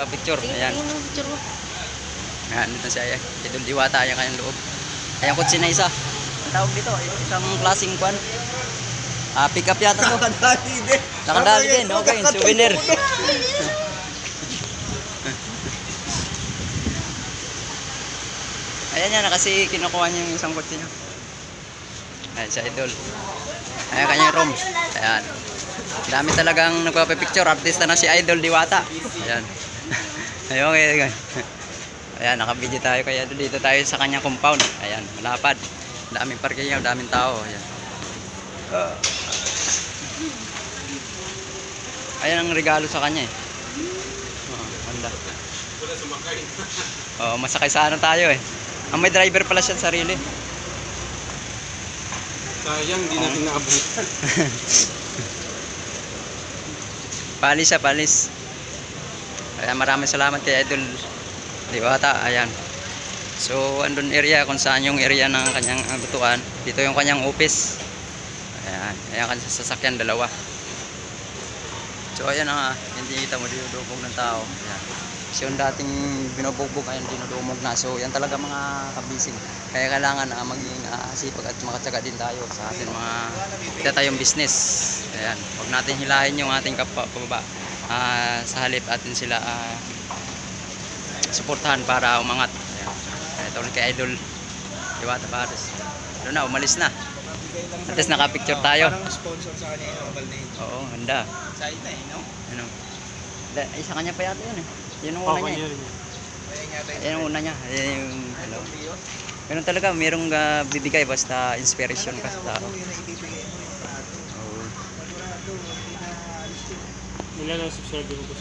Pa-picture. Ayan. Picture mo. Ayan, dito siya. Idol Diwata. Ayan kanyang loob. Ayan, kutsi na isa. Ang tawag dito, isang klaseng kwan. Pick up yata to. Nakadali din. Nakadali din. Okay, souvenir. Ayan yan, kasi kinukuha niya yung isang kutsi niya. Ayan siya, idol. Ayan kanyang room. Ayan. Dami talagang nagpapapicture. Artista na si Idol Diwata. Ayan. Ayun, okay. Ayan, nakabidyo tayo kaya dito tayo sa kanyang compound. Ayan, malapad. Daming parking, daming tao. Ayan. Ayan ang regalo sa kanya eh. Handa. Masakay sa ano tayo eh. Ang may driver pala siya sarili. Sayang, di natin naabutan. Palis siya, palis. Ayan, maraming salamat kay Idol Diwata. Ayan. So, andun area kung saan yung area ng kanyang lutuan. Dito yung kanyang office. Ayan. Ayan kanyang sasakyan, dalawa. So, ayan na nga. Hindi kita mo dinudumog ng tao. Ayan. Kasi yung dating binubugbog, ayan, dinudumog na. So, yan talaga mga kabising. Kaya kailangan maging sipag at makatsaga din tayo sa ating mga kita tayong business. Ayan. Huwag natin hilahin yung ating kapababa. Sa halip atin sila suportahan para umangat. Ayan. Ito ulit kay Idol Diwata Pares. Doon na, umalis na. At least nakapicture tayo. Parang sponsor sa kanya yung oval na yun. Oo, handa. Sa ina eh, no? Ano? Isa kanya pa yata yun eh. Yun ang una niya eh. Yan ang una niya. Yung, hello. Ganun talaga, mayroong bibigay basta inspiration ka sa tao. Yun ang ibibigay mo yung lahat. Oo. Nila na subscribe mo.